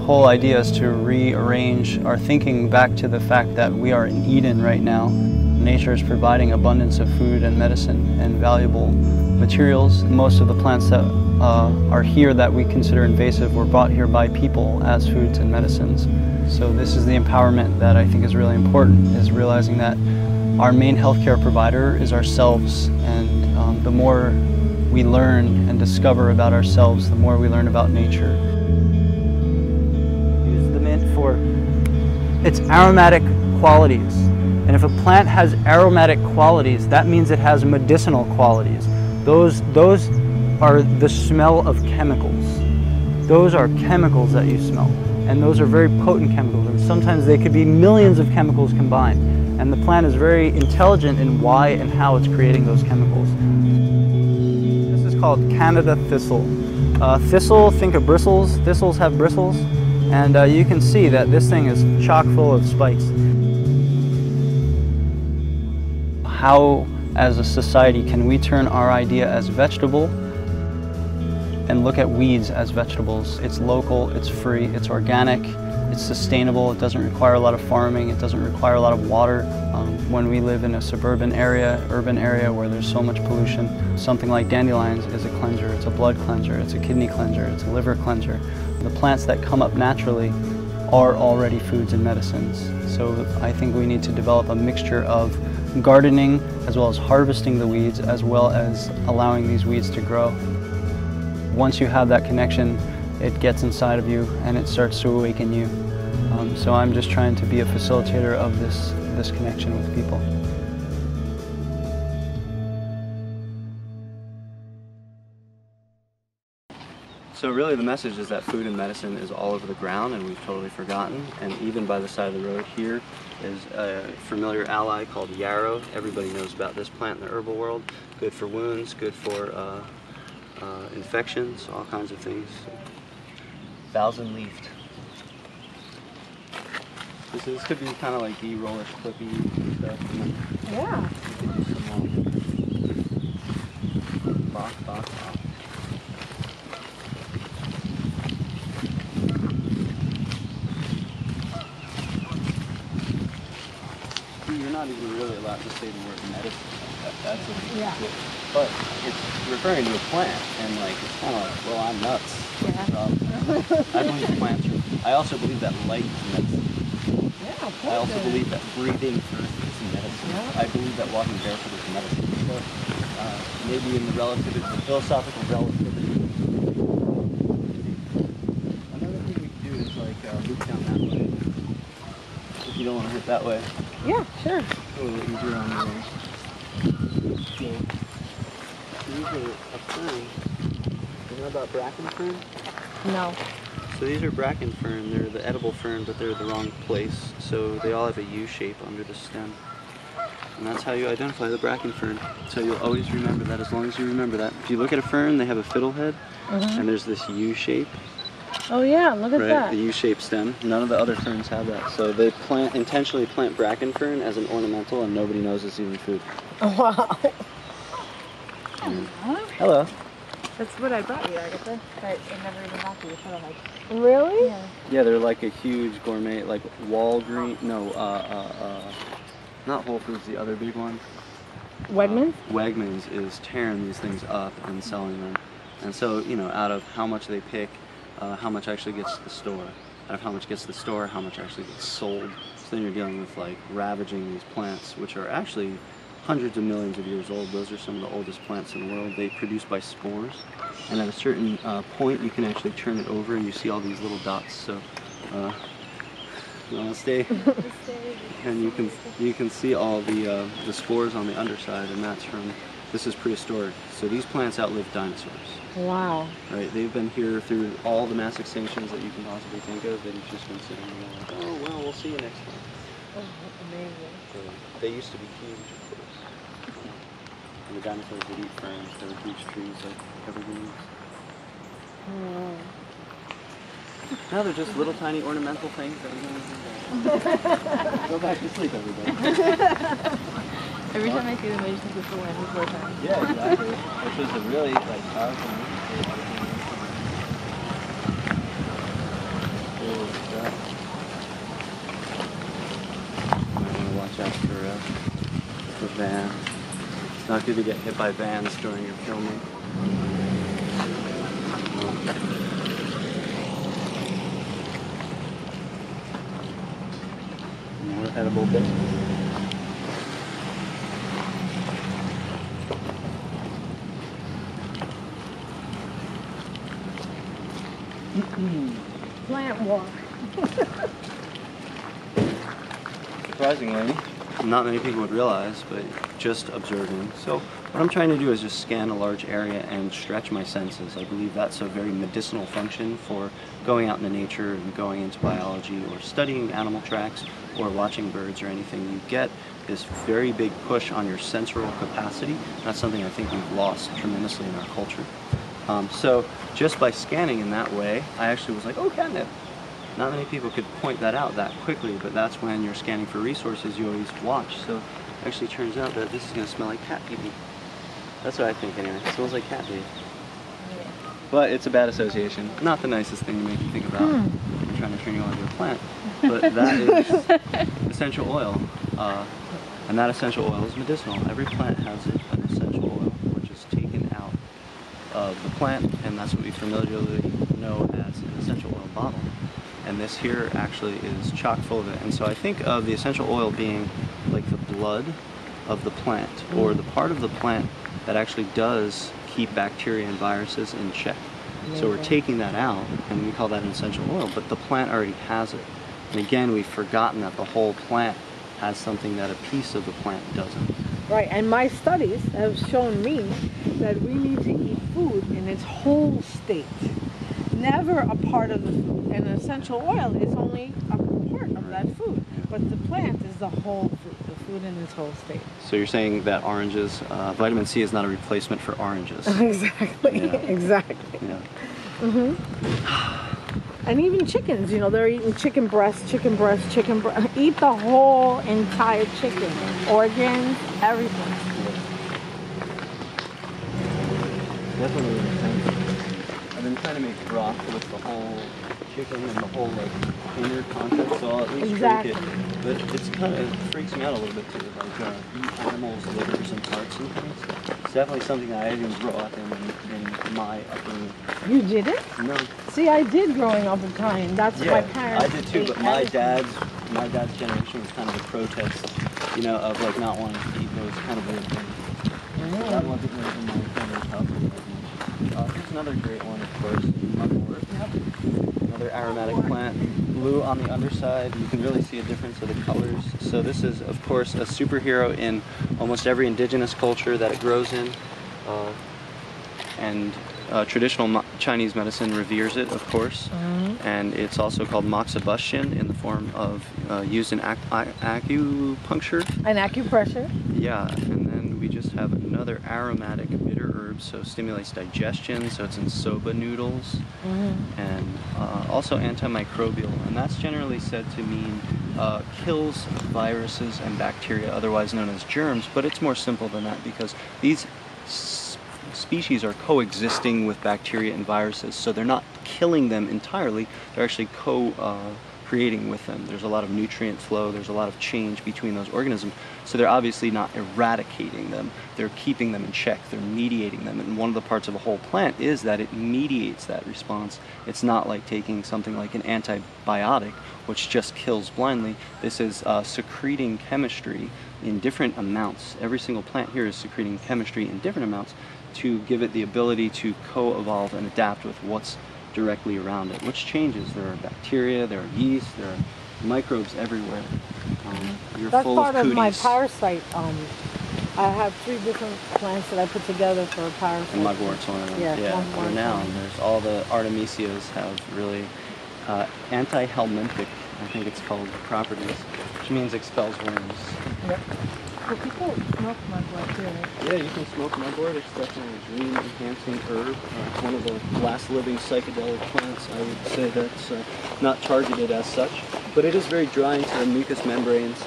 whole idea is to rearrange our thinking back to the fact that we are in Eden right now. Nature is providing abundance of food and medicine and valuable materials. Most of the plants that are here that we consider invasive were brought here by people as foods and medicines. So this is the empowerment that I think is really important, is realizing that our main healthcare provider is ourselves, and the more we learn and discover about ourselves, the more we learn about nature. Use the mint for its aromatic qualities. And if a plant has aromatic qualities, that means it has medicinal qualities. Those are the smell of chemicals. Those are chemicals that you smell. And those are very potent chemicals. And sometimes they could be millions of chemicals combined. And the plant is very intelligent in why and how it's creating those chemicals. This is called Canada thistle. Thistle, think of bristles. Thistles have bristles. And you can see that this thing is chock full of spikes. How, as a society, can we turn our idea as vegetable and look at weeds as vegetables? It's local, it's free, it's organic, it's sustainable, it doesn't require a lot of farming, it doesn't require a lot of water. When we live in a suburban area, urban area where there's so much pollution, something like dandelions is a cleanser, it's a blood cleanser, it's a kidney cleanser, it's a liver cleanser. The plants that come up naturally are already foods and medicines. So I think we need to develop a mixture of gardening as well as harvesting the weeds, as well as allowing these weeds to grow. Once you have that connection, it gets inside of you and it starts to awaken you. So I'm just trying to be a facilitator of this connection with people. So really the message is that food and medicine is all over the ground and we've totally forgotten. And even by the side of the road here is a familiar ally called yarrow. Everybody knows about this plant in the herbal world. Good for wounds, good for infections, all kinds of things. 1,000-leafed. This could be kind of like the rollish clippy stuff. Yeah. You could do some bok. You're not even really allowed to say the word medicine. That's a big deal. But it's referring to a plant, and like it's kind of like, well, I'm nuts. Yeah. I believe plants are. I also believe that light is medicine. Yeah, I also believe that breathing is medicine. Yeah. I believe that walking barefoot is medicine. So maybe in the philosophical relativity. Another thing we could do is like loop down that way. If you don't want to hit that way. Yeah, sure. A little easier on your way. So, these are a fern. You know about bracken fern? No. So these are bracken fern. They're the edible fern, but they're the wrong place. So they all have a U shape under the stem. And that's how you identify the bracken fern. So you'll always remember that as long as you remember that. If you look at a fern, they have a fiddlehead, and there's this U shape. Oh yeah, look at that. The U-shaped stem. None of the other ferns have that. So they intentionally plant bracken fern as an ornamental, and nobody knows it's even food. Oh, wow. Hello. That's what I brought you, Agatha. I never even got to you. Really? Yeah. Yeah, they're like a huge gourmet, like Walgreens. No, not Whole Foods. The other big one. Wegmans. Wegmans is tearing these things up and selling them, and so out of how much they pick. How much actually gets to the store. Out of how much gets to the store, how much actually gets sold. So then you're dealing with like ravaging these plants, which are actually hundreds of millions of years old. Those are some of the oldest plants in the world. They produce by spores, and at a certain point you can actually turn it over and you see all these little dots. So you want to stay? And you can see all the spores on the underside, and that's from, this is prehistoric. So these plants outlived dinosaurs. Wow. Right, they've been here through all the mass extinctions that you can possibly think of. They've just been sitting there like, oh well, we'll see you next time. Oh, amazing. So they used to be huge, of course. And the dinosaurs would eat ferns. There were huge trees like evergreens. Oh. Now they're just little tiny ornamental things that we don't even Go back to sleep, everybody. Every time I see them, I just think of the wind before time. Yeah, exactly. Which was a really powerful movie. van. It's not good to get hit by vans during your filming. More edible bits. Plant walk. Surprisingly, not many people would realize, but just observing. So what I'm trying to do is just scan a large area and stretch my senses. I believe that's a very medicinal function for going out into nature and going into biology or studying animal tracks or watching birds or anything. You get this very big push on your sensory capacity. That's something I think we've lost tremendously in our culture. So just by scanning in that way, I actually was like, oh, catnip. Not many people could point that out that quickly, but that's when you're scanning for resources, you always watch. So it actually turns out that this is going to smell like cat pee-pee. That's what I think anyway. It smells like cat pee. Yeah. But it's a bad association. Not the nicest thing to make you think about. I'm trying to turn you on to a plant. But that is essential oil. And that essential oil is medicinal. Every plant has an essential oil, which is taken out of the plant, and that's what we familiarly know as an essential oil bottle. And this here actually is chock full of it. And so I think of the essential oil being like the blood of the plant, or the part of the plant that actually does keep bacteria and viruses in check. So we're taking that out, and we call that an essential oil, but the plant already has it. And again, we've forgotten that the whole plant has something that a piece of the plant doesn't. Right, and my studies have shown me that we need to eat food in its whole state. Never a part of the food. And essential oil is only a part of that food. But the plant is the whole food, the food in its whole state. So you're saying that oranges, vitamin C is not a replacement for oranges. Exactly, Yeah. exactly. Yeah. And even chickens, you know, they're eating chicken breast, chicken breast, chicken breast. Eat the whole entire chicken. Organs, everything. Definitely makes sense. I've been trying to make broth with the whole chicken and the whole like inner concept, so I'll at least drink it. But it's kind of freaks me out a little bit too, like eat animals' livers and parts and things. It's definitely something that I didn't grow up in my upbringing. You did it? No. See, I did growing up Italian. That's my parents. I did too, but my dad's generation was kind of a protest, you know, of like not wanting to eat those kind of weird things. That wasn't really in my family's household. Here's another great one, of course, mugwort. Another aromatic plant. Blue on the underside. You can really see a difference of the colors. So this is, of course, a superhero in almost every indigenous culture that it grows in. And traditional Chinese medicine reveres it, of course. And it's also called moxibustion in the form of used in acupuncture. And acupressure. Yeah, and then we just have another aromatic bitter herb, so stimulates digestion, so it's in soba noodles, and also antimicrobial, and that's generally said to mean kills viruses and bacteria, otherwise known as germs, but it's more simple than that because these species are coexisting with bacteria and viruses, so they're not killing them entirely, they're actually creating with them. There's a lot of nutrient flow, there's a lot of change between those organisms, so they're obviously not eradicating them, they're keeping them in check, they're mediating them, and one of the parts of a whole plant is that it mediates that response. It's not like taking something like an antibiotic, which just kills blindly. This is secreting chemistry in different amounts. Every single plant here is secreting chemistry in different amounts to give it the ability to co-evolve and adapt with what's directly around it, which changes. There are bacteria, there are yeast, there are microbes everywhere. You're That's full part of of my cooties. parasite. I have 3 different plants that I put together for a parasite. And mugwort's one of them. Yeah, renowned. There's all the Artemisias have really anti-helminthic, I think it's called, properties, which means expels worms. Yep. Well, people smoke mugwort too, right? Yeah, you can smoke mugwort. It's definitely a dream-enhancing herb. One of the last living psychedelic plants. I would say that's not targeted as such, but it is very drying to the mucous membranes.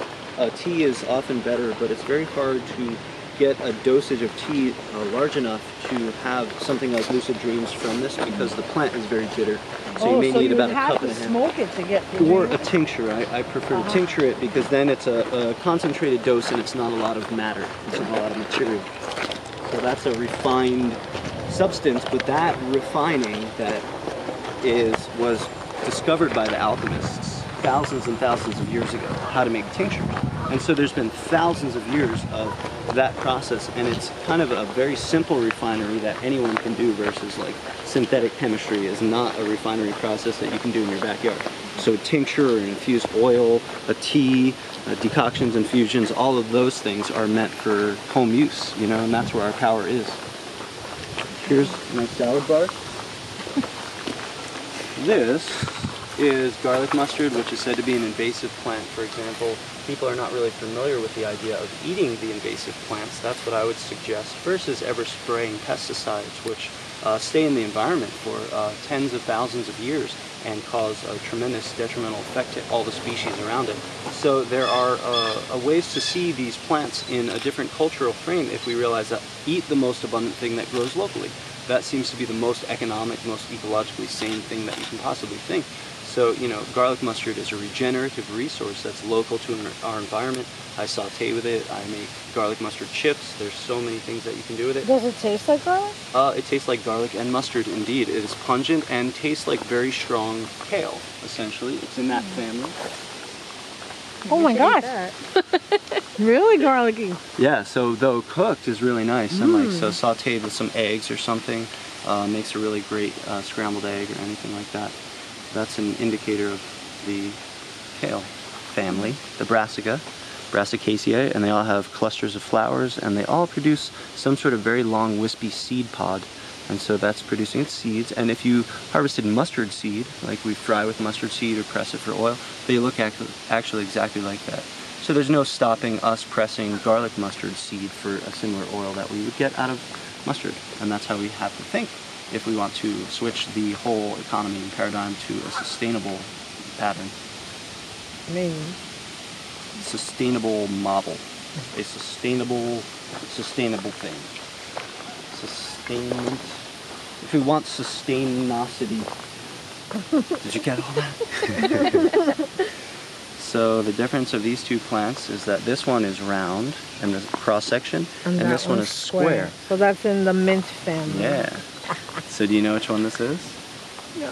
Tea is often better, but it's very hard to get a dosage of tea large enough to have something like lucid dreams from this, because the plant is very bitter. So you may need about a cup and a half. Smoke it to get or a tincture. I prefer to tincture it, because then it's a concentrated dose and it's not a lot of matter. It's not a lot of material. So that's a refined substance, but that refining that was discovered by the alchemists thousands and thousands of years ago, how to make tincture. And so there's been thousands of years of that process, and it's kind of a very simple refinery that anyone can do, versus like synthetic chemistry is not a refinery process that you can do in your backyard. So tincture or infused oil, a tea, decoctions, infusions, all of those things are meant for home use, you know, and that's where our power is. Here's my salad bar. This is garlic mustard, which is said to be an invasive plant. For example, people are not really familiar with the idea of eating the invasive plants. That's what I would suggest, versus ever spraying pesticides, which stay in the environment for tens of thousands of years and cause a tremendous detrimental effect to all the species around it. So there are ways to see these plants in a different cultural frame if we realize that eat the most abundant thing that grows locally. That seems to be the most economic, most ecologically sane thing that you can possibly think. So, you know, garlic mustard is a regenerative resource that's local to our environment. I saute with it. I make garlic mustard chips. There's so many things that you can do with it. Does it taste like garlic? It tastes like garlic and mustard, indeed. It is pungent and tastes like very strong kale, essentially. It's in that family. Oh my gosh. Really garlicky. Yeah, so though cooked is really nice. And like, so sauteed with some eggs or something makes a really great scrambled egg or anything like that. That's an indicator of the kale family, the Brassicaceae, and they all have clusters of flowers, and they all produce some sort of very long wispy seed pod. And so that's producing its seeds. And if you harvested mustard seed, like we fry with mustard seed or press it for oil, they look actually exactly like that. So there's no stopping us pressing garlic mustard seed for a similar oil that we would get out of mustard. And that's how we have to think if we want to switch the whole economy and paradigm to a sustainable pattern. Amazing. Sustainable model. A sustainable thing. Sustainment. If we want sustainosity. Did you get all that? So the difference of these two plants is that this one is round in the cross section, and this one is square. So that's in the mint family. Yeah. So do you know which one this is? No.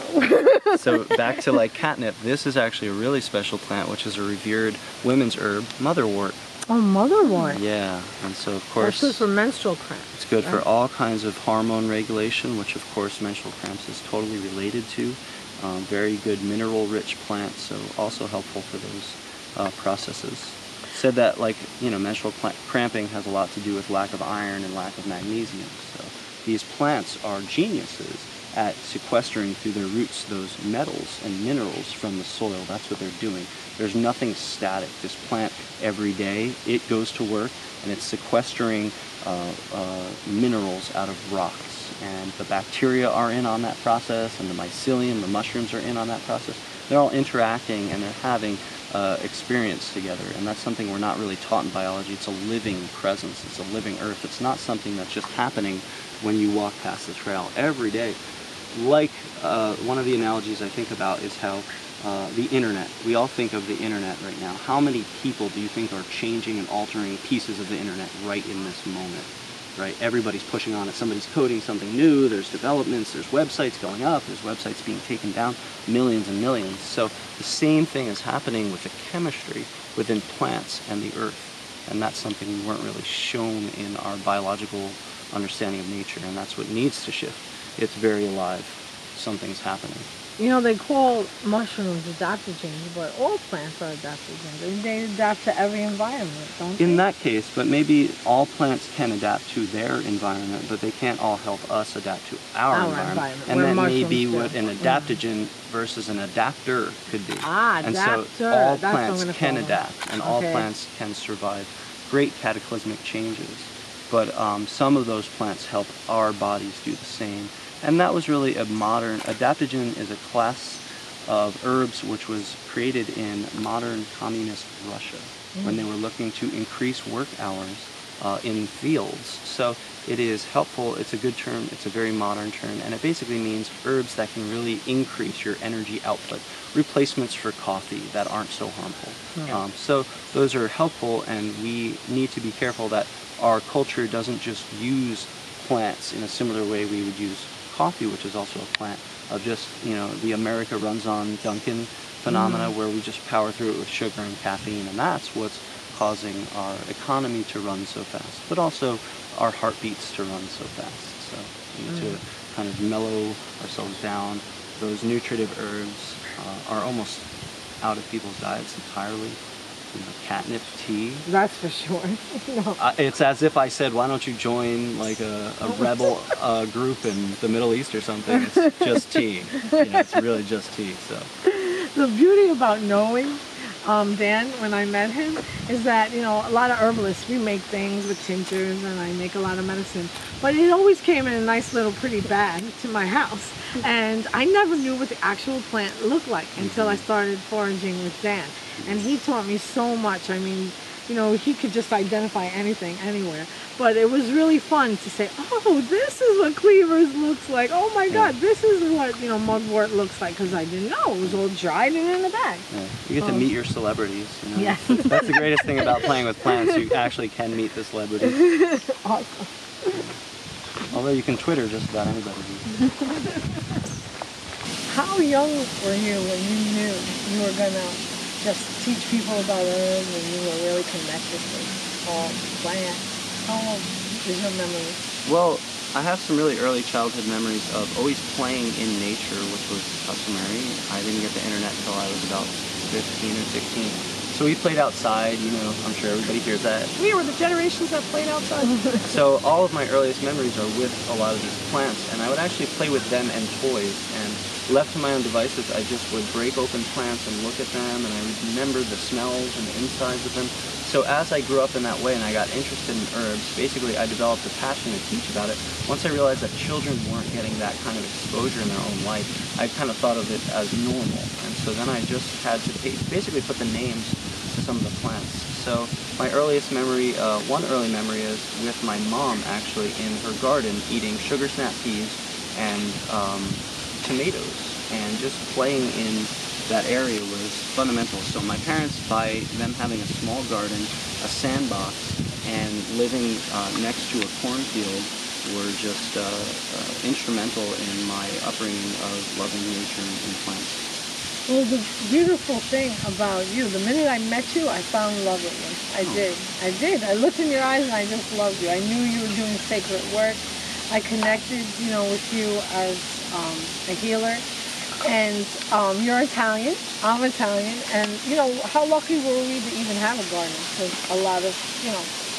So back to like catnip, this is actually a really special plant, which is a revered women's herb, motherwort. Oh, motherwort. Yeah, and so of course... That's good for menstrual cramps. It's good for all kinds of hormone regulation, which of course menstrual cramps is totally related to. Very good mineral-rich plant, so also helpful for those processes. Said that, like, you know, menstrual cramping has a lot to do with lack of iron and lack of magnesium. So these plants are geniuses at sequestering through their roots those metals and minerals from the soil. That's what they're doing. There's nothing static. This plant, every day, it goes to work and it's sequestering minerals out of rocks. And the bacteria are in on that process, and the mycelium, the mushrooms are in on that process. They're all interacting and they're having experience together, and that's something we're not really taught in biology. It's a living presence. It's a living earth. It's not something that's just happening when you walk past the trail every day. Like one of the analogies I think about is how the internet, we all think of the internet right now. How many people do you think are changing and altering pieces of the internet right in this moment? Right? Everybody's pushing on it. Somebody's coding something new. There's developments. There's websites going up. There's websites being taken down. Millions and millions. So the same thing is happening with the chemistry within plants and the earth. And that's something we weren't really shown in our biological understanding of nature. And that's what needs to shift. It's very alive. Something's happening. You know, they call mushrooms adaptogens, but all plants are adaptogens. And they adapt to every environment, don't they? In that case, but maybe all plants can adapt to their environment, but they can't all help us adapt to our environment. And that may be what an adaptogen versus an adapter could be. And adapter. So all plants can adapt, and all plants can survive great cataclysmic changes. But some of those plants help our bodies do the same. And that was really a modern, adaptogen is a class of herbs which was created in modern communist Russia when they were looking to increase work hours in fields. So it is helpful, it's a good term, it's a very modern term, and it basically means herbs that can really increase your energy output, replacements for coffee that aren't so harmful. Yeah. So those are helpful, and we need to be careful that our culture doesn't just use plants in a similar way we would use coffee, which is also a plant, of just, the America runs on Dunkin' phenomena where we just power through it with sugar and caffeine, and that's what's causing our economy to run so fast, but also our heartbeats to run so fast. So we need to kind of mellow ourselves down. Those nutritive herbs are almost out of people's diets entirely. Catnip tea. That's for sure. No. It's as if I said, why don't you join like a rebel group in the Middle East or something? It's just tea. It's really just tea. So the beauty about knowing Dan, when I met him, is that, a lot of herbalists, we make things with tinctures, and I make a lot of medicine, but it always came in a nice little pretty bag to my house, and I never knew what the actual plant looked like until I started foraging with Dan, and he taught me so much. I mean, he could just identify anything, anywhere. But it was really fun to say, oh, this is what cleavers looks like. Oh my God, this is what, mugwort looks like. Because I didn't know. It was all dried and in a bag. Yeah. You get to meet your celebrities. Yes. That's the greatest thing about playing with plants. You actually can meet the celebrities. Awesome. Although you can Twitter just about anybody. How young were you when you knew you were going to just teach people about herbs and you were really connected with all plants? How old is your memory? Well, I have some really early childhood memories of always playing in nature, which was customary. I didn't get the internet until I was about 15 or 16. So we played outside, I'm sure everybody hears that. We were the generations that played outside. So all of my earliest memories are with a lot of these plants, and I would actually play with them and toys. And left to my own devices, I just would break open plants and look at them, and I would remember the smells and the insides of them. So as I grew up in that way and I got interested in herbs, basically I developed a passion to teach about it. Once I realized that children weren't getting that kind of exposure in their own life, I kind of thought of it as normal. And so then I just had to basically put the names to some of the plants. So my earliest memory, one early memory is with my mom actually in her garden eating sugar snap peas and tomatoes, and just playing in that area was fundamental. So my parents, by them having a small garden, a sandbox, and living next to a cornfield, were just instrumental in my upbringing of loving nature and plants. Well, the beautiful thing about you, the minute I met you, I found love with you. I did. I looked in your eyes and I just loved you. I knew you were doing sacred work. I connected, with you as a healer. And you're Italian, I'm Italian, and how lucky were we to even have a garden? Because a lot of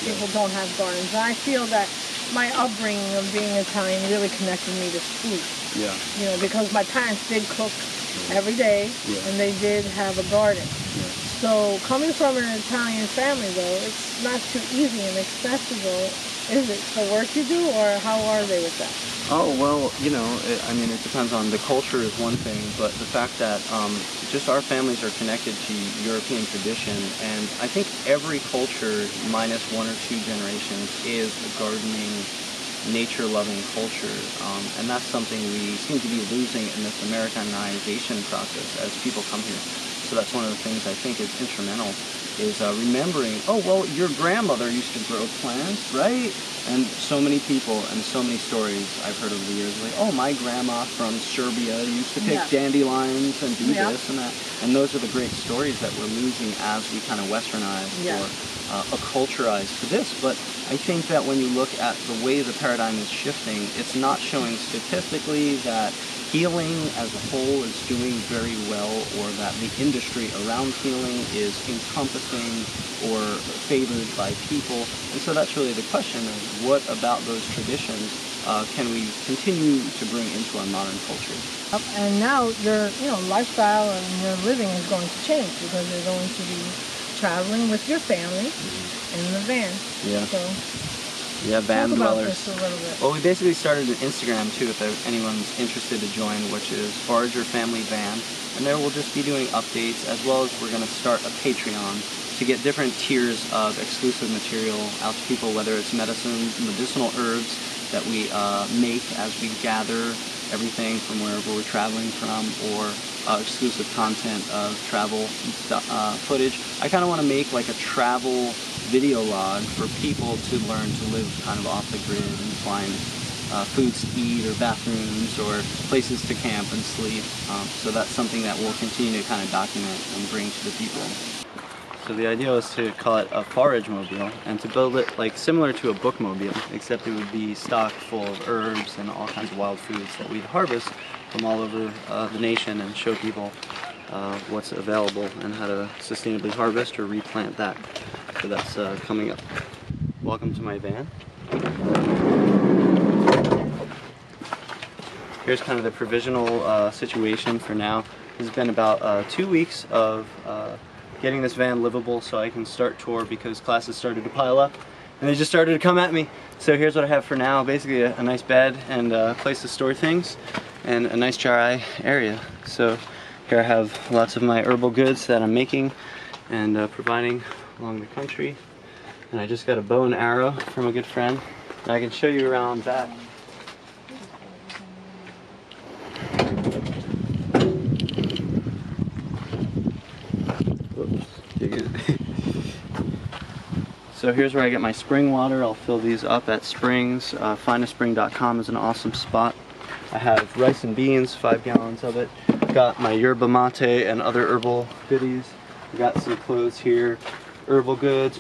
people don't have gardens, and I feel that my upbringing of being Italian really connected me to food. Yeah. Because my parents did cook every day, and they did have a garden. So coming from an Italian family, though, it's not too easy and accessible, is it? The work you do, or how are they with that? Oh, well, it depends on the culture is one thing, but the fact that just our families are connected to European tradition, and I think every culture, minus one or two generations, is a gardening, nature-loving culture, and that's something we seem to be losing in this Americanization process as people come here. So that's one of the things I think is instrumental, is remembering, oh, well, your grandmother used to grow plants, right? And so many people and so many stories I've heard over the years, like, oh, my grandma from Serbia used to pick dandelions and do this and that. And those are the great stories that we're losing as we kind of westernize or acculturize to this. But I think that when you look at the way the paradigm is shifting, it's not showing statistically that healing as a whole is doing very well, or that the industry around healing is encompassing or favored by people. And so that's really the question of what about those traditions can we continue to bring into our modern culture? And now your lifestyle and your living is going to change because you're going to be traveling with your family in the van. Yeah. So van dwellers. This a little bit. Well, we basically started an Instagram too, if anyone's interested to join, which is Forager Family Van, and there we'll just be doing updates, as well as we're going to start a Patreon. to get different tiers of exclusive material out to people, whether it's medicinal herbs that we make as we gather everything from wherever we're traveling from, or exclusive content of travel footage. I kind of want to make like a travel video log for people to learn to live kind of off the grid and find foods to eat, or bathrooms, or places to camp and sleep. So that's something that we'll continue to kind of document and bring to the people. So the idea was to call it a forage mobile, and to build it like similar to a bookmobile, except it would be stocked full of herbs and all kinds of wild foods that we'd harvest from all over the nation, and show people what's available and how to sustainably harvest or replant that. So that's coming up. Welcome to my van. Here's kind of the provisional situation for now. This has been about 2 weeks of getting this van livable so I can start tour, because classes started to pile up and they just started to come at me. So here's what I have for now. Basically a nice bed and a place to store things, and a nice dry area. So here I have lots of my herbal goods that I'm making and providing along the country. And I just got a bow and arrow from a good friend, and I can show you around back. So here's where I get my spring water. I'll fill these up at springs. Findaspring.com is an awesome spot. I have rice and beans, 5 gallons of it. Got my yerba mate and other herbal goodies. Got some clothes here. Herbal goods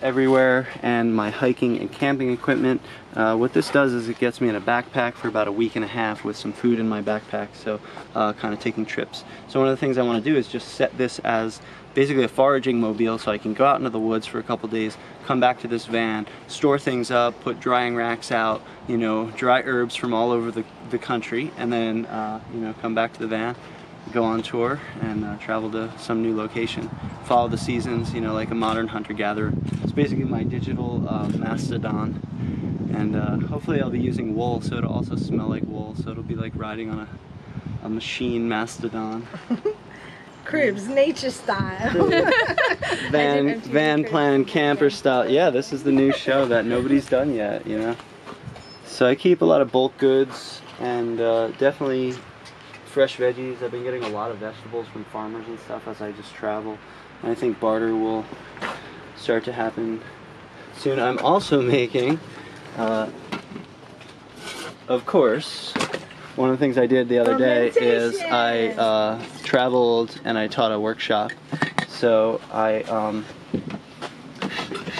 everywhere, and my hiking and camping equipment. What this does is it gets me in a backpack for about a week and a half with some food in my backpack, so kind of taking trips. So one of the things I want to do is just set this as basically a foraging mobile, so I can go out into the woods for a couple days, come back to this van, store things up, put drying racks out, you know, dry herbs from all over the country, and then you know, come back to the van, go on tour, and travel to some new location. Follow the seasons, you know, like a modern hunter-gatherer. It's basically my digital mastodon, and hopefully I'll be using wool, so it'll also smell like wool, so it'll be like riding on a machine mastodon. Cribs, nature style. van plan camper style. Yeah, this is the new show that nobody's done yet, you know. So I keep a lot of bulk goods, and definitely fresh veggies. I've been getting a lot of vegetables from farmers and stuff as I just travel, and I think barter will start to happen soon. I'm also making, of course, one of the things I did the other day is I traveled and I taught a workshop. So I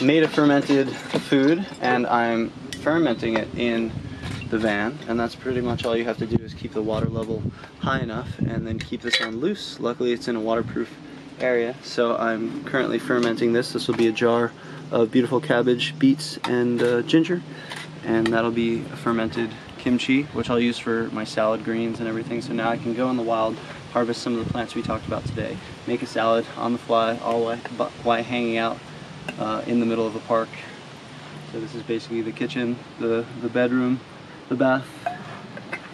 made a fermented food, and I'm fermenting it in the van, and that's pretty much all you have to do, is keep the water level high enough and then keep this on loose. Luckily it's in a waterproof area, so I'm currently fermenting this. This will be a jar of beautiful cabbage, beets, and ginger, and that'll be a fermented kimchi, which I'll use for my salad greens and everything. So now I can go in the wild, harvest some of the plants we talked about today, make a salad on the fly, all while hanging out in the middle of a park. So this is basically the kitchen, the bedroom, the bath,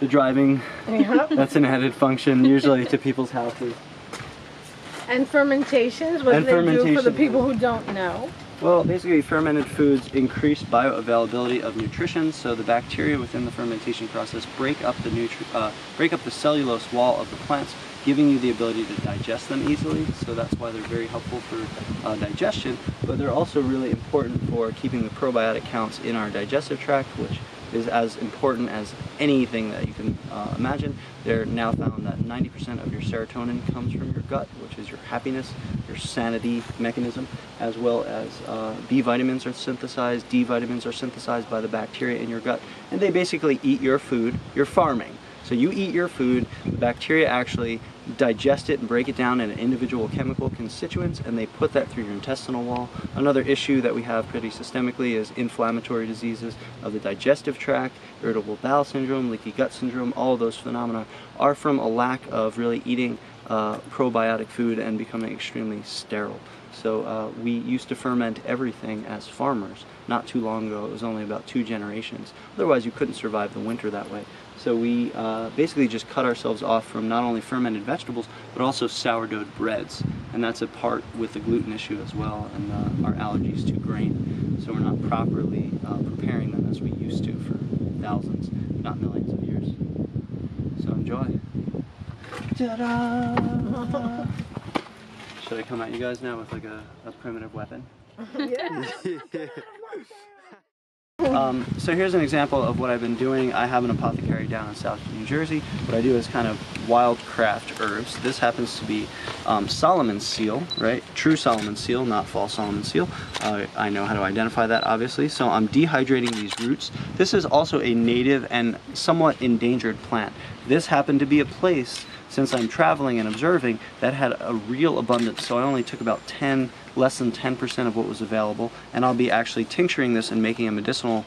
the driving. Yep. That's an added function usually to people's houses. And fermentations, what do they do for the people who don't know? Well, basically fermented foods increase bioavailability of nutrition, so the bacteria within the fermentation process break up the cellulose wall of the plants, giving you the ability to digest them easily. So that's why they're very helpful for digestion, but they're also really important for keeping the probiotic counts in our digestive tract, which is as important as anything that you can imagine. They're now found that 90% of your serotonin comes from your gut, which is your happiness, your sanity mechanism, as well as B vitamins are synthesized, D vitamins are synthesized by the bacteria in your gut, and they basically eat your food. You're farming. So you eat your food, the bacteria actually digest it and break it down into individual chemical constituents, and they put that through your intestinal wall. Another issue that we have pretty systemically is inflammatory diseases of the digestive tract, irritable bowel syndrome, leaky gut syndrome. All of those phenomena are from a lack of really eating probiotic food and becoming extremely sterile. So we used to ferment everything as farmers. Not too long ago, it was only about 2 generations. Otherwise, you couldn't survive the winter that way. So we basically just cut ourselves off from not only fermented vegetables, but also sourdough'd breads. And that's a part with the gluten issue as well, and our allergies to grain. So we're not properly preparing them as we used to for thousands, not millions of years. So enjoy. Ta-da! Should I come at you guys now with like a primitive weapon? Yeah. So here's an example of what I've been doing. I have an apothecary down in South New Jersey. What I do is kind of wild craft herbs. This happens to be Solomon's seal, right? True Solomon's seal, not false Solomon's seal. I know how to identify that, obviously. So I'm dehydrating these roots. This is also a native and somewhat endangered plant. This happened to be a place, since I'm traveling and observing, that had a real abundance. So I only took about less than 10% of what was available, and I'll be actually tincturing this and making a medicinal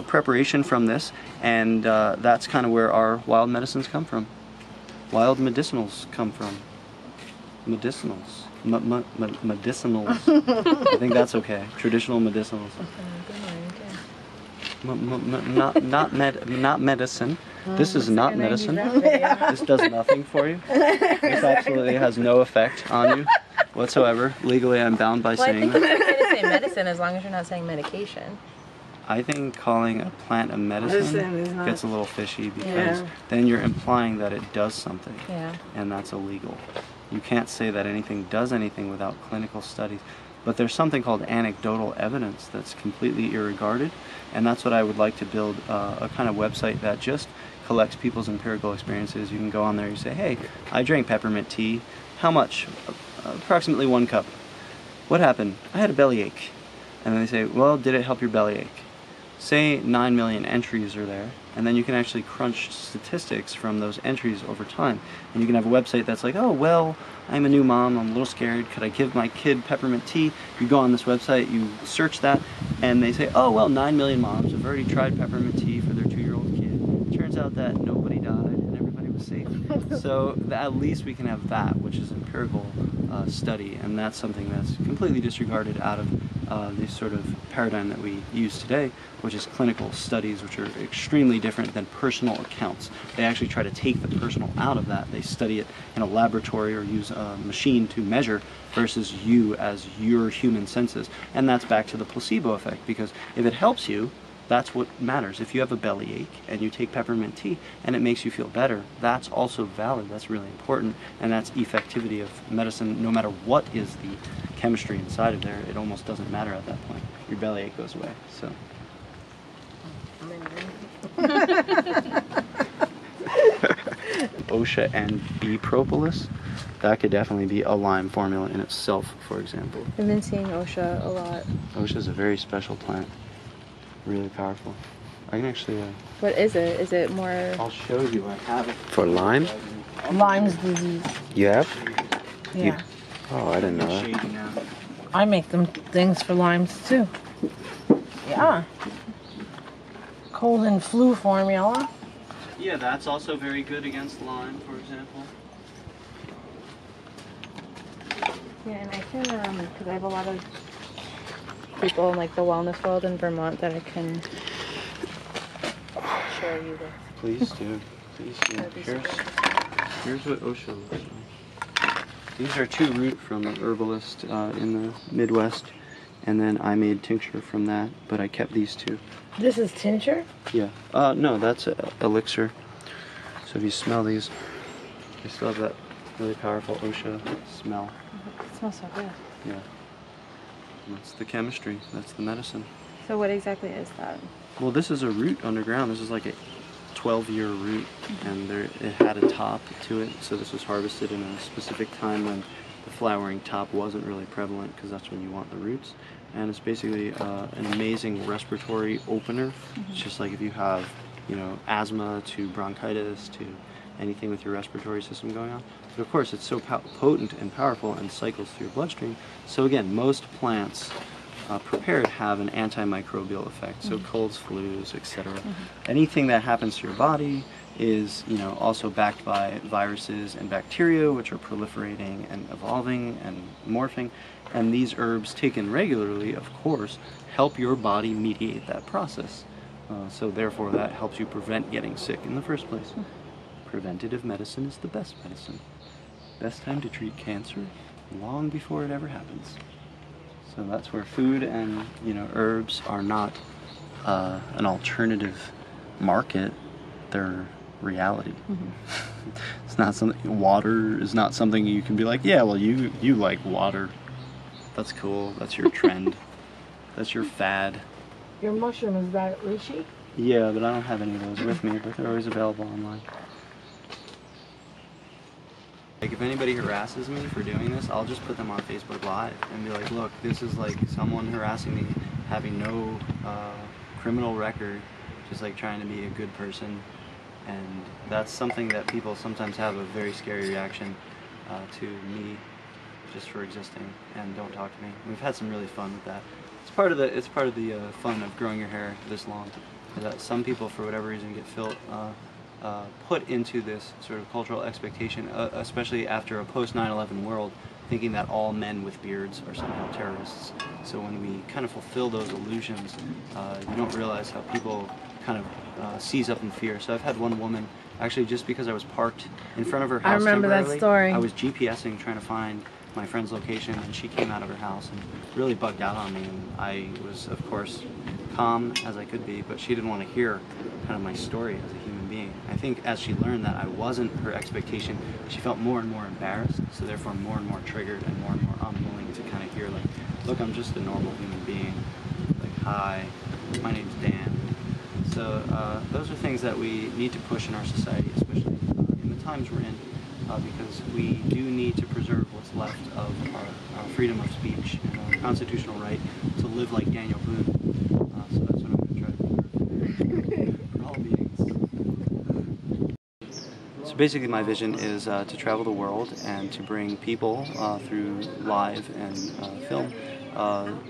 preparation from this, and that's kind of where our wild medicines come from. Wild medicinals come from. Medicinals. Medicinals. I think that's okay. Traditional medicinals. Not medicine. This is not medicine. This does nothing for you. This absolutely has no effect on you whatsoever. Legally, I'm bound by saying that. I think it's okay to say medicine as long as you're not saying medication. I think calling a plant a medicine gets a little fishy, because then you're implying that it does something, and that's illegal. You can't say that anything does anything without clinical studies. But there's something called anecdotal evidence that's completely irregarded, and that's what I would like to build, a kind of website that just collects people's empirical experiences. You can go on there, you say, hey, I drank peppermint tea. How much? Approximately 1 cup. What happened? I had a bellyache. And then they say, well, did it help your bellyache? Say 9 million entries are there, and then you can actually crunch statistics from those entries over time. And you can have a website that's like, oh, well, I'm a new mom, I'm a little scared, could I give my kid peppermint tea? You go on this website, you search that, and they say, oh, well, 9 million moms have already tried peppermint tea for their 2-year-old kid. It turns out that nobody died and everybody was safe. So at least we can have that, which is empirical study, and that's something that's completely disregarded out of this sort of paradigm that we use today, which is clinical studies, which are extremely different than personal accounts. They actually try to take the personal out of that. They study it in a laboratory or use a machine to measure versus you as your human senses. And that's back to the placebo effect, because if it helps you, that's what matters. If you have a bellyache and you take peppermint tea and it makes you feel better, that's also valid. That's really important, and that's effectivity of medicine. No matter what is the chemistry inside of there, it almost doesn't matter at that point. Your bellyache goes away. So. OSHA and bee propolis, that could definitely be a lime formula in itself, for example. I've been seeing OSHA a lot. OSHA is a very special plant. Really powerful. I can actually... what is it? Is it more... I'll show you. I have it. For Lyme? Lyme's disease. You have? Yeah. Oh, I didn't know that. I make them things for Lyme's too. Yeah. Cold and flu formula. Yeah, that's also very good against Lyme, for example. Yeah, and I can, because I have a lot of people in like the wellness world in Vermont that I can share you with. Please do. Please do. Here's what OSHA looks like. These are 2 root from an herbalist in the Midwest, and then I made tincture from that, but I kept these 2. This is tincture? Yeah. No, that's elixir. So if you smell these, they still have that really powerful OSHA smell. It smells so good. Yeah. That's the chemistry. That's the medicine. So what exactly is that? Well, this is a root underground. This is like a 12-year root, and it had a top to it. So this was harvested in a specific time when the flowering top wasn't really prevalent, because that's when you want the roots. And it's basically an amazing respiratory opener. It's just like if you have, you know, asthma to bronchitis to anything with your respiratory system going on. But of course, it's so potent and powerful and cycles through your bloodstream. So again, most plants prepared have an antimicrobial effect, so colds, flus, etc. Anything that happens to your body is, you know, also backed by viruses and bacteria, which are proliferating and evolving and morphing. And these herbs, taken regularly, of course, help your body mediate that process. So therefore, that helps you prevent getting sick in the first place. Preventative medicine is the best medicine. Best time to treat cancer, long before it ever happens. So that's where food and, you know, herbs are not an alternative market. They're reality. It's not something. Water is not something you can be like, yeah, well, you like water. That's cool. That's your trend. That's your fad. Your mushroom, is that reishi? Yeah, but I don't have any of those with me, but they're always available online. Like, if anybody harasses me for doing this, I'll just put them on Facebook Live and be like, look, this is like someone harassing me, having no criminal record, just like trying to be a good person. And that's something that people sometimes have a very scary reaction to me just for existing and don't talk to me. We've had some really fun with that. It's part of the fun of growing your hair this long. That some people, for whatever reason, get put into this sort of cultural expectation, especially after a post 9/11 world, thinking that all men with beards are somehow terrorists. So when we kind of fulfill those illusions, you don't realize how people kind of seize up in fear. So I've had one woman, actually, just because I was parked in front of her house. I remember that story. I was GPSing trying to find my friend's location, and she came out of her house and really bugged out on me. And I was, of course, calm as I could be, but she didn't want to hear kind of my story as a human being. I think as she learned that I wasn't her expectation, she felt more and more embarrassed, so therefore more and more triggered and more unwilling to kind of hear, like, look, I'm just a normal human being. Like, hi, my name's Dan. So those are things that we need to push in our society, especially in the times we're in, because we do need to preserve what's left of our freedom of speech and our constitutional right to live like Daniel Boone. So that's what I'm going to try to preserve for all meetings. So basically my vision is to travel the world and to bring people through live and film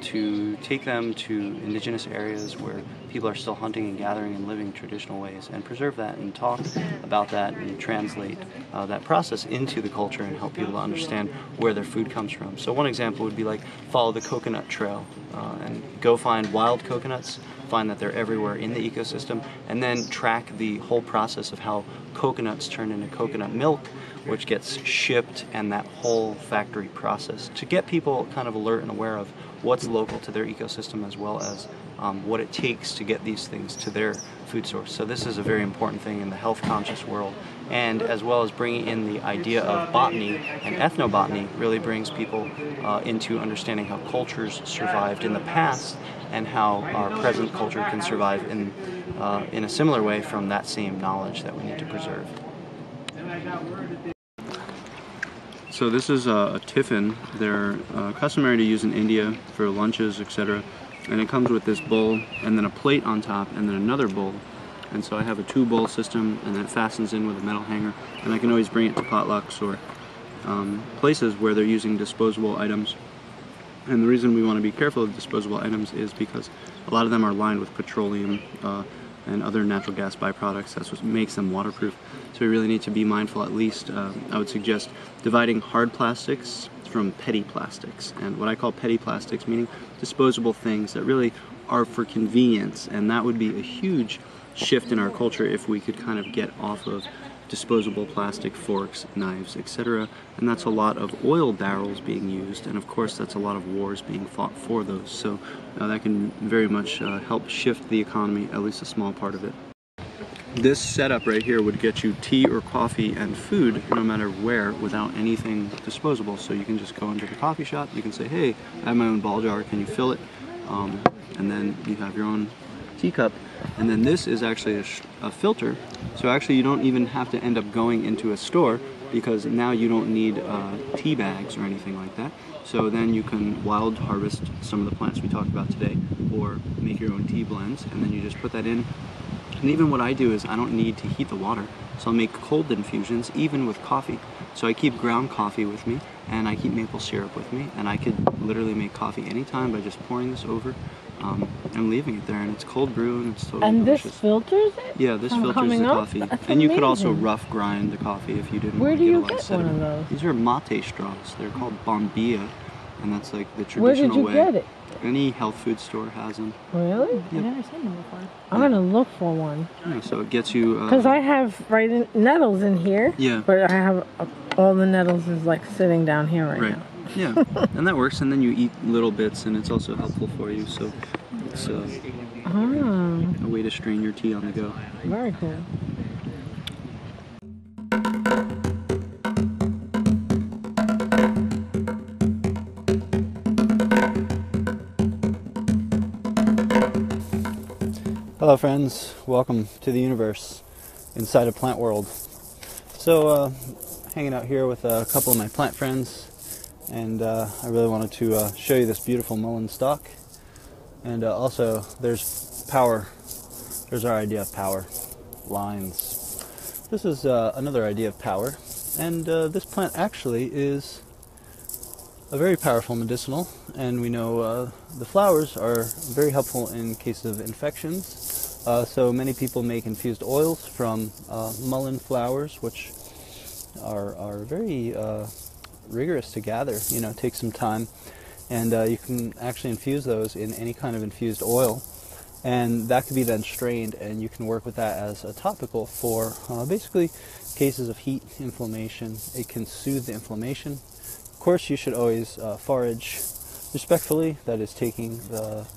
to take them to indigenous areas where people are still hunting and gathering and living traditional ways, and preserve that and talk about that and translate that process into the culture and help people to understand where their food comes from. So one example would be like follow the coconut trail and go find wild coconuts, find that they're everywhere in the ecosystem, and then track the whole process of how coconuts turn into coconut milk, which gets shipped, and that whole factory process to get people kind of alert and aware of what's local to their ecosystem, as well as what it takes to get these things to their food source. So this is a very important thing in the health conscious world, and as well as bringing in the idea of botany and ethnobotany really brings people into understanding how cultures survived in the past and how our present culture can survive in a similar way from that same knowledge that we need to preserve. So this is a tiffin. They're customary to use in India for lunches, etc. And it comes with this bowl and then a plate on top and then another bowl. And so I have a 2-bowl system, and it fastens in with a metal hanger, and I can always bring it to potlucks or places where they're using disposable items. And the reason we want to be careful of disposable items is because a lot of them are lined with petroleum and other natural gas byproducts. That's what makes them waterproof. So we really need to be mindful. At least I would suggest dividing hard plastics from petty plastics. And what I call petty plastics, meaning disposable things that really are for convenience. And that would be a huge shift in our culture if we could kind of get off of disposable plastic forks, knives, etc. And that's a lot of oil barrels being used, and of course that's a lot of wars being fought for those. So that can very much help shift the economy, at least a small part of it. This setup right here would get you tea or coffee and food no matter where without anything disposable. So you can just go into the coffee shop, you can say, hey, I have my own ball jar, can you fill it? And then you have your own teacup. And then this is actually a filter, so actually you don't even have to end up going into a store, because now you don't need tea bags or anything like that. So then you can wild harvest some of the plants we talked about today, or make your own tea blends, and then you just put that in. And even what I do is I don't need to heat the water, so I'll make cold infusions even with coffee. So I keep ground coffee with me, and I keep maple syrup with me, and I could literally make coffee anytime by just pouring this over and leaving it there, and it's cold brew and it's totally delicious. This filters it? Yeah, this filters coming the up? coffee. That's And you could also amazing. rough grind the coffee if you didn't Where want do to get you a lot of get one sediment. of those? These are mate straws. They're called bombilla, and that's like the traditional Where did you way. get it? Any health food store has them. Really? I've never seen them before. I'm gonna look for one. Yeah, so it gets you... Because I have nettles in here. Yeah. But I have all the nettles is like sitting down here right now. Yeah, and that works, and then you eat little bits, and it's also helpful for you, so it's a way to strain your tea on the go. Very cool. Hello friends, welcome to the universe inside of Plant World. So, hanging out here with a couple of my plant friends, and I really wanted to show you this beautiful mullein stalk. And also, there's power. There's our idea of power. Lines. This is another idea of power. And this plant actually is a very powerful medicinal. And we know the flowers are very helpful in cases of infections. So many people make infused oils from mullein flowers, which are very rigorous to gather. You know, take some time, and you can actually infuse those in any kind of infused oil, and that could be then strained, and you can work with that as a topical for basically cases of heat, inflammation. It can soothe the inflammation. Of course, you should always forage respectfully, that is taking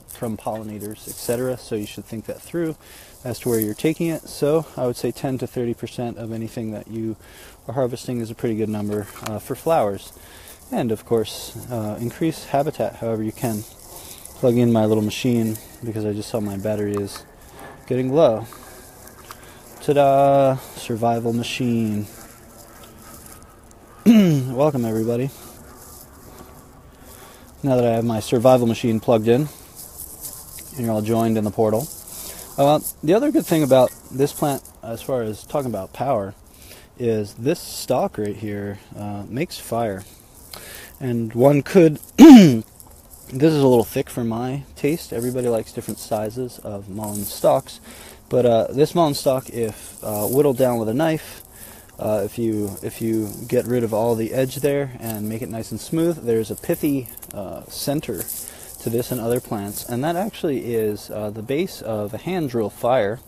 from pollinators, etc. So you should think that through as to where you're taking it. So I would say 10 to 30% of anything that you are harvesting is a pretty good number for flowers. And of course, increase habitat however you can. Plug in my little machine because I just saw my battery is getting low. Ta-da! Survival machine. Welcome everybody. Now that I have my survival machine plugged in, and you're all joined in the portal. The other good thing about this plant, as far as talking about power, is this stalk right here makes fire. And one could, this is a little thick for my taste. Everybody likes different sizes of mullein stalks. But this mullein stalk, if whittled down with a knife, if you get rid of all the edge there and make it nice and smooth, there's a pithy center to this and other plants, and that actually is the base of a hand drill fire.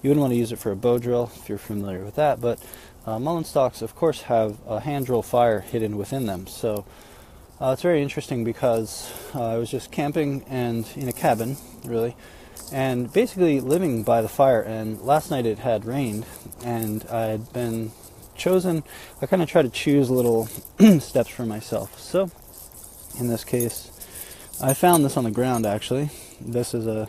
You wouldn't want to use it for a bow drill if you're familiar with that, but mullein stalks of course have a hand drill fire hidden within them. So it's very interesting because I was just camping and in a cabin really, and basically living by the fire, and last night it had rained, and I had been chosen, I kind of try to choose little steps for myself. So in this case, I found this on the ground actually. This is a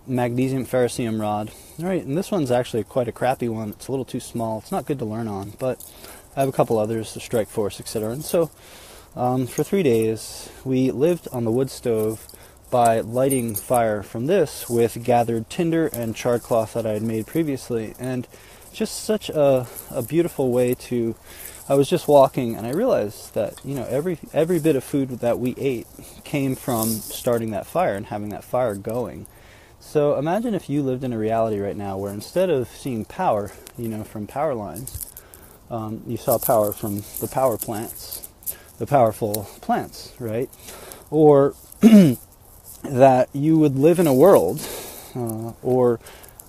magnesium ferrocerium rod. Alright, and this one's actually quite a crappy one. It's a little too small. It's not good to learn on, but I have a couple others, the Strike Force, etc. And so for 3 days we lived on the wood stove by lighting fire from this with gathered tinder and charred cloth that I had made previously, and just such a beautiful way to... I was just walking and I realized that, you know, every bit of food that we ate came from starting that fire and having that fire going. So imagine if you lived in a reality right now where instead of seeing power, you know, from power lines, you saw power from the power plants, the powerful plants, right? Or that you would live in a world, or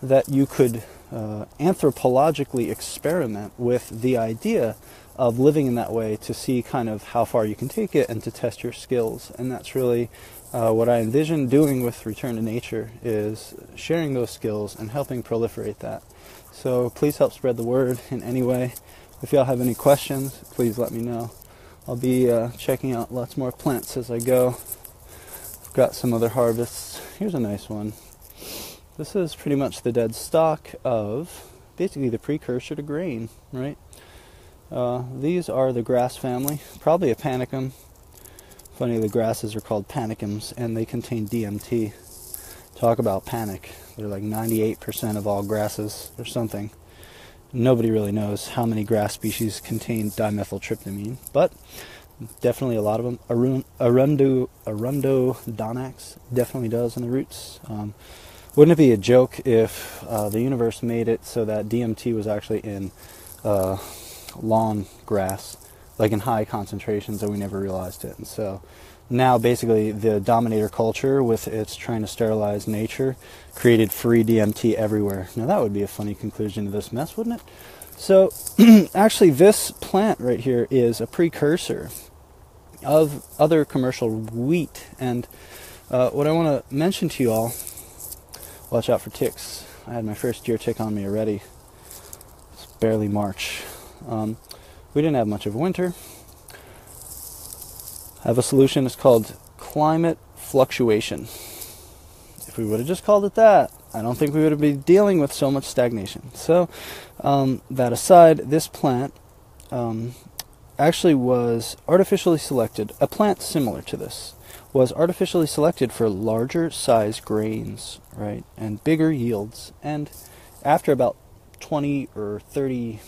that you could anthropologically experiment with the idea of living in that way to see kind of how far you can take it and to test your skills. And that's really what I envision doing with Return to Nature, is sharing those skills and helping proliferate that. So please help spread the word in any way. If y'all have any questions, please let me know. I'll be checking out lots more plants as I go. I've got some other harvests. Here's a nice one. This is pretty much the dead stalk of basically the precursor to grain, right? These are the grass family, probably a panicum. Funny, the grasses are called panicums, and they contain DMT. Talk about panic. They're like 98% of all grasses or something. Nobody really knows how many grass species contain dimethyltryptamine, but Definitely a lot of them. Arundodonx definitely does in the roots. Wouldn't it be a joke if the universe made it so that DMT was actually in lawn grass, like in high concentrations, and we never realized it? And so now basically the dominator culture, with its trying to sterilize nature, created free DMT everywhere. Now that would be a funny conclusion to this mess, wouldn't it? So actually this plant right here is a precursor of other commercial wheat. And what I want to mention to you all, watch out for ticks. I had my first deer tick on me already. It's barely March. We didn't have much of a winter. I have a solution. It's called climate fluctuation. If we would have just called it that, I don't think we would have been dealing with so much stagnation. So, that aside, this plant actually was artificially selected. A plant similar to this was artificially selected for larger size grains, right, and bigger yields. And after about 20 or 30,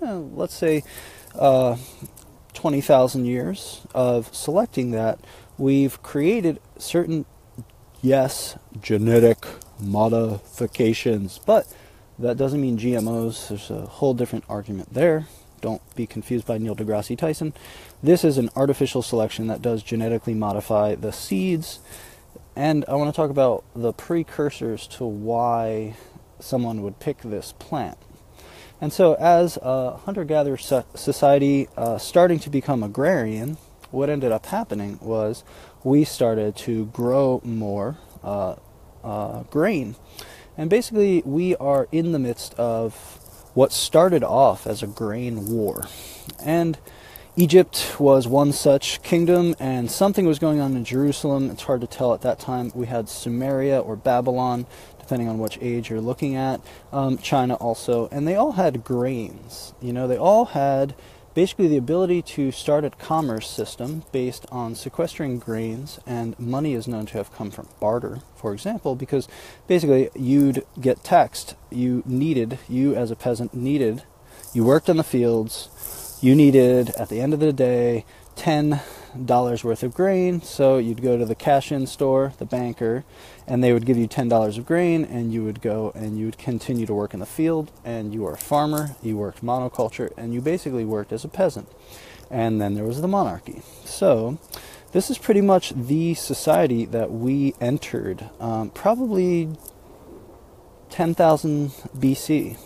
let's say 20,000 years of selecting that, we've created certain, yes, genetic modifications, but that doesn't mean GMOs. There's a whole different argument there. Don't be confused by Neil deGrasse Tyson. This is an artificial selection that does genetically modify the seeds. And I want to talk about the precursors to why someone would pick this plant. And so as a hunter-gatherer society starting to become agrarian, what ended up happening was we started to grow more grain. And basically we are in the midst of what started off as a grain war. And Egypt was one such kingdom, and something was going on in Jerusalem. It's hard to tell at that time. We had Sumeria or Babylon, depending on which age you're looking at. China also. And they all had grains. You know, they all had basically the ability to start a commerce system based on sequestering grains, and money is known to have come from barter, for example, because basically you'd get taxed. You as a peasant needed, you worked in the fields, you needed, at the end of the day, $10 worth of grain, so you'd go to the cash-in store, the banker, and they would give you $10 of grain, and you would go and you would continue to work in the field, and you were a farmer, you worked monoculture, and you basically worked as a peasant. And then there was the monarchy. So this is pretty much the society that we entered, probably 10,000 BC.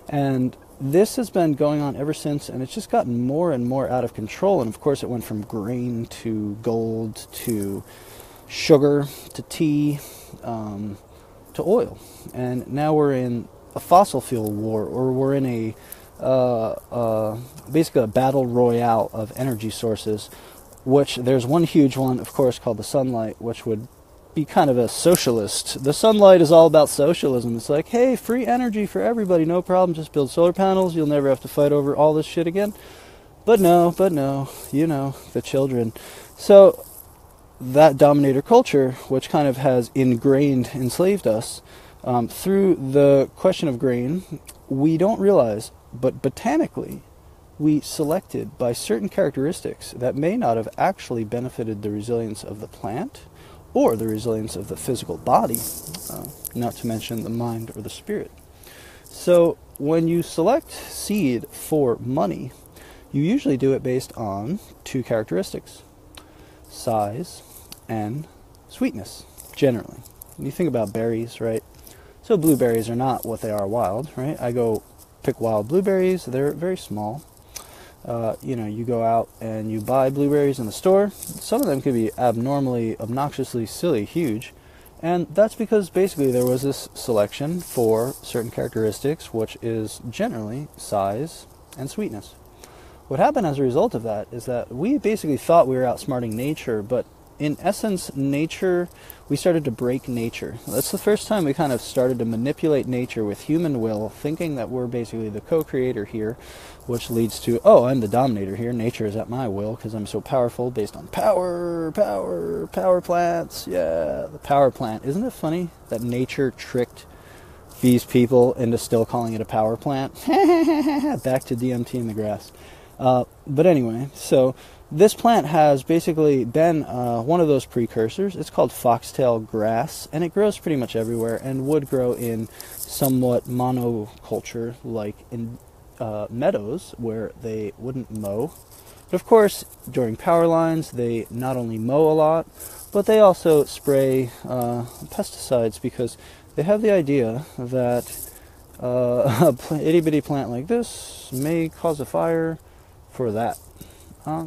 And this has been going on ever since, and it's just gotten more and more out of control. And of course it went from grain to gold to sugar to tea to oil. And now we're in a fossil fuel war, or we're in basically a battle royale of energy sources, which there's one huge one, of course, called the sunlight, which would be kind of a socialist. The sunlight is all about socialism. It's like, hey, free energy for everybody, no problem, just build solar panels, you'll never have to fight over all this shit again. But no, you know, the children. So that dominator culture, which kind of has enslaved us, through the question of grain, we don't realize, but botanically, we selected by certain characteristics that may not have actually benefited the resilience of the plant, or the resilience of the physical body, not to mention the mind or the spirit. So when you select seed for money, you usually do it based on two characteristics: size and sweetness, generally. When you think about berries, right? So blueberries are not what they are wild, right? I go pick wild blueberries, they're very small. You go out and you buy blueberries in the store. Some of them could be abnormally, obnoxiously, silly, huge. And that's because basically there was this selection for certain characteristics, which is generally size and sweetness. What happened as a result of that is that we basically thought we were outsmarting nature, but in essence, we started to break nature. That's the first time we kind of started to manipulate nature with human will, thinking that we're basically the co-creator here, which leads to, oh, I'm the dominator here. Nature is at my will because I'm so powerful, power plants. Yeah, the power plant. Isn't it funny that nature tricked these people into still calling it a power plant? Back to DMT in the grass. But anyway, so this plant has basically been one of those precursors. It's called foxtail grass, and it grows pretty much everywhere and would grow in somewhat monoculture, like in meadows where they wouldn't mow. But of course, during power lines, they not only mow a lot, but they also spray pesticides, because they have the idea that a itty-bitty plant like this may cause a fire for that.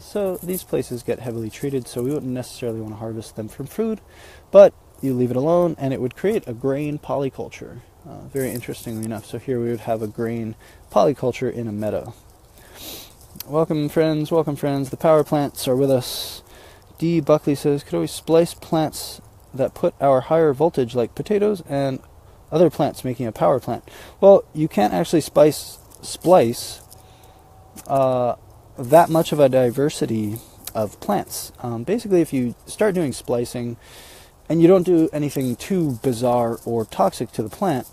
So these places get heavily treated, so we wouldn't necessarily want to harvest them from food, but you leave it alone and it would create a grain polyculture, very interestingly enough. So here we would have a grain polyculture in a meadow. Welcome friends, the power plants are with us. D. Buckley says, could always splice plants that put our higher voltage, like potatoes and other plants making a power plant. Well, you can't actually splice that much of a diversity of plants. Basically, if you start doing splicing and you don't do anything too bizarre or toxic to the plant,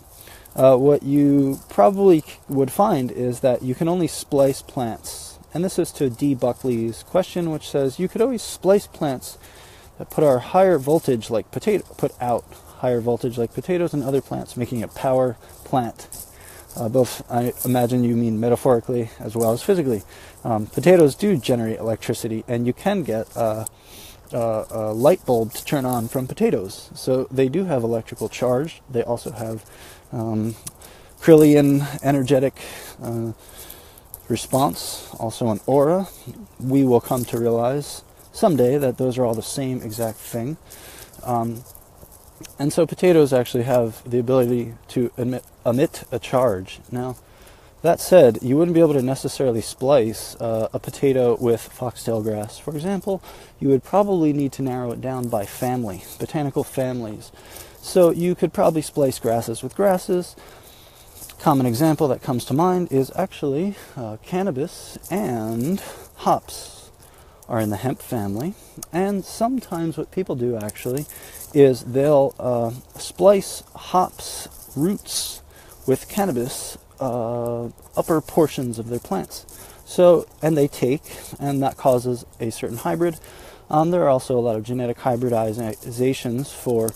what you probably would find is that you can only splice plants. And this is to D. Buckley's question, which says you could always splice plants that put out higher voltage like potatoes and other plants, making a power plant. Both, I imagine you mean metaphorically as well as physically. Potatoes do generate electricity, and you can get a light bulb to turn on from potatoes. So they do have electrical charge. They also have Krillian energetic response, also an aura. We will come to realize someday that those are all the same exact thing. And so potatoes actually have the ability to emit a charge. Now, that said, you wouldn't be able to necessarily splice a potato with foxtail grass. For example, you would probably need to narrow it down by family, botanical families. So you could probably splice grasses with grasses. Common example that comes to mind is actually cannabis and hops are in the hemp family. And sometimes what people do actually is they'll splice hops roots with cannabis upper portions of their plants. So, and they take, and that causes a certain hybrid. There are also a lot of genetic hybridizations for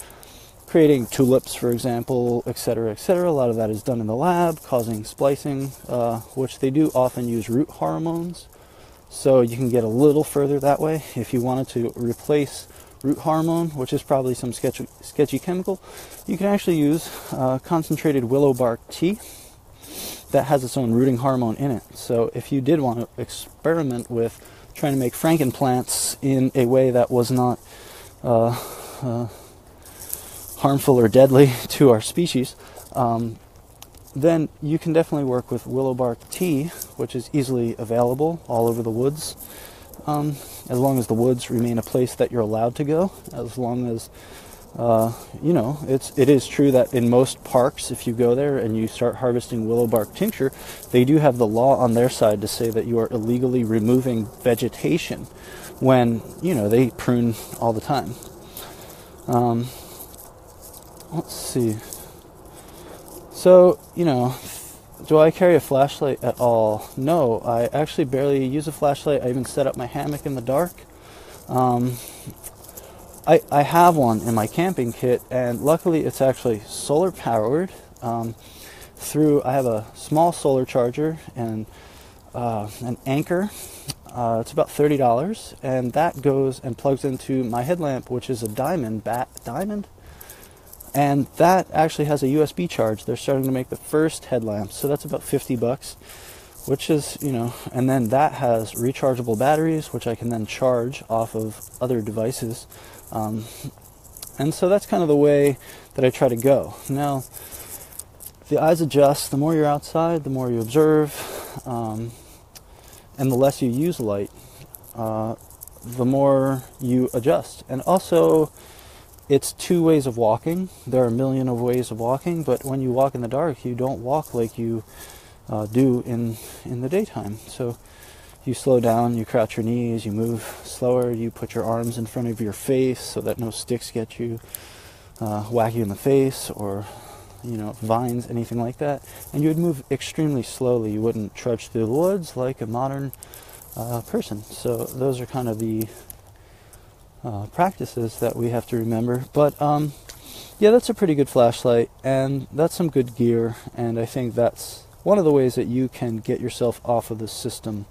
creating tulips, for example, etc., etc. A lot of that is done in the lab, causing splicing, which they do often use root hormones. So you can get a little further that way. If you wanted to replace root hormone, which is probably some sketchy chemical, you can actually use concentrated willow bark tea that has its own rooting hormone in it. So if you did want to experiment with trying to make frankenplants in a way that was not harmful or deadly to our species, then you can definitely work with willow bark tea, which is easily available all over the woods, as long as the woods remain a place that you're allowed to go. As long as it is true that in most parks, if you go there and you start harvesting willow bark tincture, they do have the law on their side to say that you are illegally removing vegetation when, they prune all the time. Let's see. So, do I carry a flashlight at all? No, I actually barely use a flashlight. I even set up my hammock in the dark. I have one in my camping kit, and luckily it's actually solar powered. I have a small solar charger and an anchor. It's about $30, and that goes and plugs into my headlamp, which is a diamond, and that actually has a USB charge. They're starting to make the first headlamps, so that's about $50, which is, and then that has rechargeable batteries, which I can then charge off of other devices. And so that's kind of the way that I try to go. Now, the eyes adjust. The more you're outside, the more you observe, and the less you use light, the more you adjust. And also, it's two ways of walking. There are a million of ways of walking, but when you walk in the dark, you don't walk like you do in the daytime. So you slow down, you crouch your knees, you move slower, you put your arms in front of your face so that no sticks get you, whack you in the face, or vines, anything like that. And you would move extremely slowly. You wouldn't trudge through the woods like a modern person. So those are kind of the practices that we have to remember. But yeah, that's a pretty good flashlight, and that's some good gear, and I think that's one of the ways that you can get yourself off of the system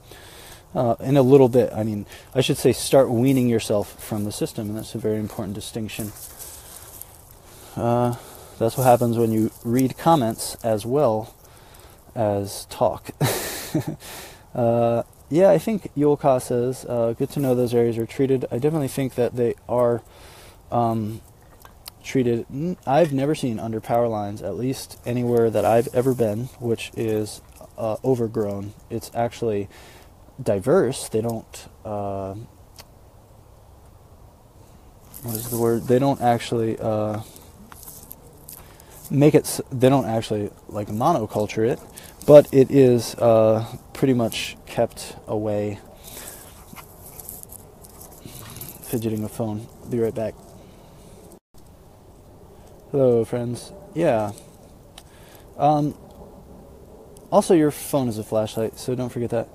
in a little bit. I mean, I should say start weaning yourself from the system, and that's a very important distinction. That's what happens when you read comments as well as talk. Yeah, I think Yulka says, good to know those areas are treated. I definitely think that they are treated. I've never seen under power lines, at least anywhere that I've ever been, which is overgrown. It's actually diverse. They don't, what is the word? They don't actually they don't actually like monoculture it, but it is pretty much kept away. Fidgeting with phone. Be right back. Hello, friends. Yeah. Also, your phone is a flashlight, so don't forget that.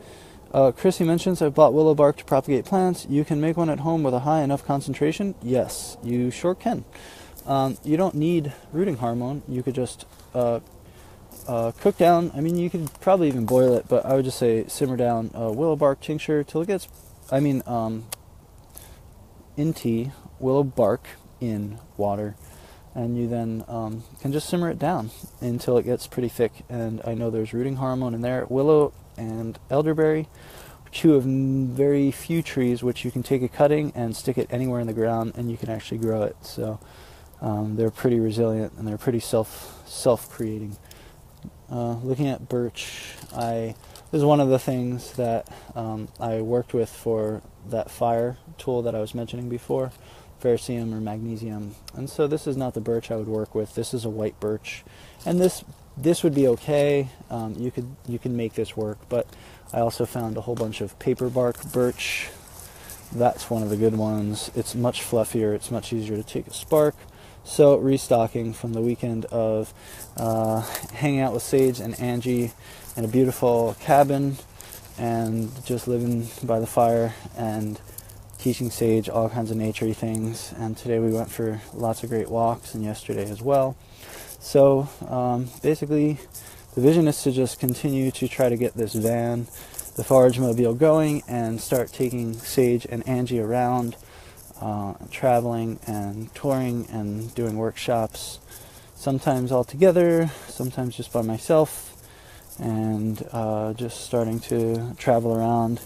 Chrissy mentions, I bought willow bark to propagate plants. You can make one at home with a high enough concentration? Yes, you sure can. You don't need rooting hormone. You could just cook down. I mean, you could probably even boil it, but I would just say simmer down willow bark tincture till it gets, in tea, willow bark in water. And you then can just simmer it down until it gets pretty thick. And I know there's rooting hormone in there. Willow and elderberry, two of very few trees which you can take a cutting and stick it anywhere in the ground, and you can actually grow it. So they're pretty resilient, and they're pretty self-creating. Looking at birch, this is one of the things that I worked with for that fire tool that I was mentioning before. Ferricium or magnesium, and so this is not the birch I would work with. This is a white birch, and this would be okay. You can make this work, but I also found a whole bunch of paper bark birch. That's one of the good ones. It's much fluffier. It's much easier to take a spark. So restocking from the weekend of hanging out with Sage and Angie in a beautiful cabin and just living by the fire and teaching Sage all kinds of naturey things, and today we went for lots of great walks, and yesterday as well. So basically the vision is to just continue to try to get this van, the Forage Mobile, going and start taking Sage and Angie around, traveling and touring and doing workshops, sometimes all together, sometimes just by myself, and just starting to travel around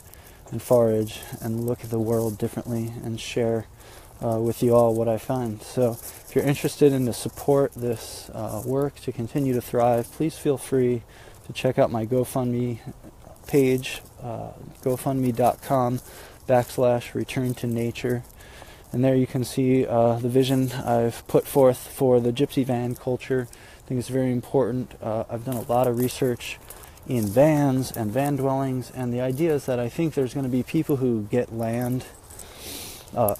and forage and look at the world differently and share with you all what I find. So if you're interested in to support this work to continue to thrive, please feel free to check out my GoFundMe page, gofundme.com/return to nature. And there you can see the vision I've put forth for the gypsy van culture. I think it's very important. I've done a lot of research in vans and van dwellings, and the idea is that I think there's going to be people who get land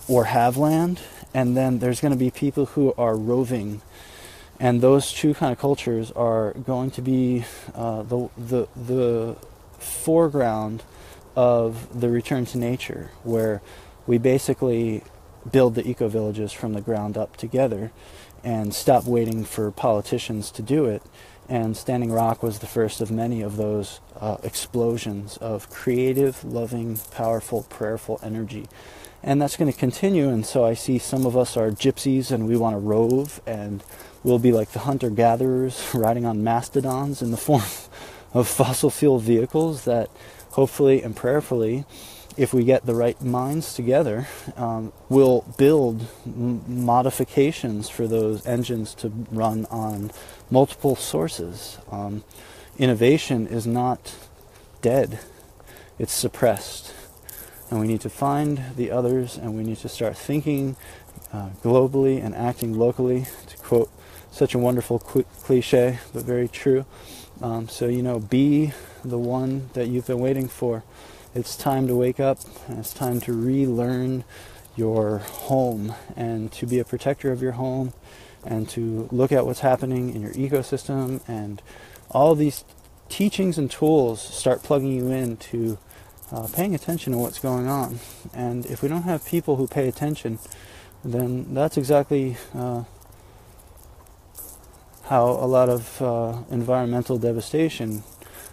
or have land, and then there's going to be people who are roving, and those two kind of cultures are going to be the foreground of the return to nature, where we basically build the eco-villages from the ground up together and stop waiting for politicians to do it. And Standing Rock was the first of many of those explosions of creative, loving, powerful, prayerful energy. And that's going to continue, and so I see some of us are gypsies and we want to rove, and we'll be like the hunter-gatherers riding on mastodons in the form of fossil fuel vehicles that hopefully and prayerfully, if we get the right minds together, we'll build modifications for those engines to run on multiple sources. Innovation is not dead, it's suppressed. And we need to find the others, and we need to start thinking globally and acting locally, to quote such a wonderful cliche, but very true. So, be the one that you've been waiting for. It's time to wake up, and it's time to relearn your home and to be a protector of your home and to look at what's happening in your ecosystem, and all these teachings and tools start plugging you into paying attention to what's going on. And if we don't have people who pay attention, then that's exactly how a lot of environmental devastation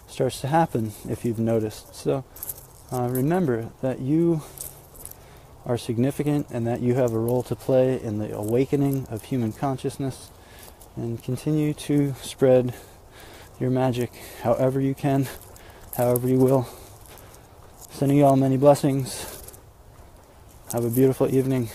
starts to happen, if you've noticed. So remember that you are significant and that you have a role to play in the awakening of human consciousness, and continue to spread your magic however you can, however you will. Sending you all many blessings. Have a beautiful evening.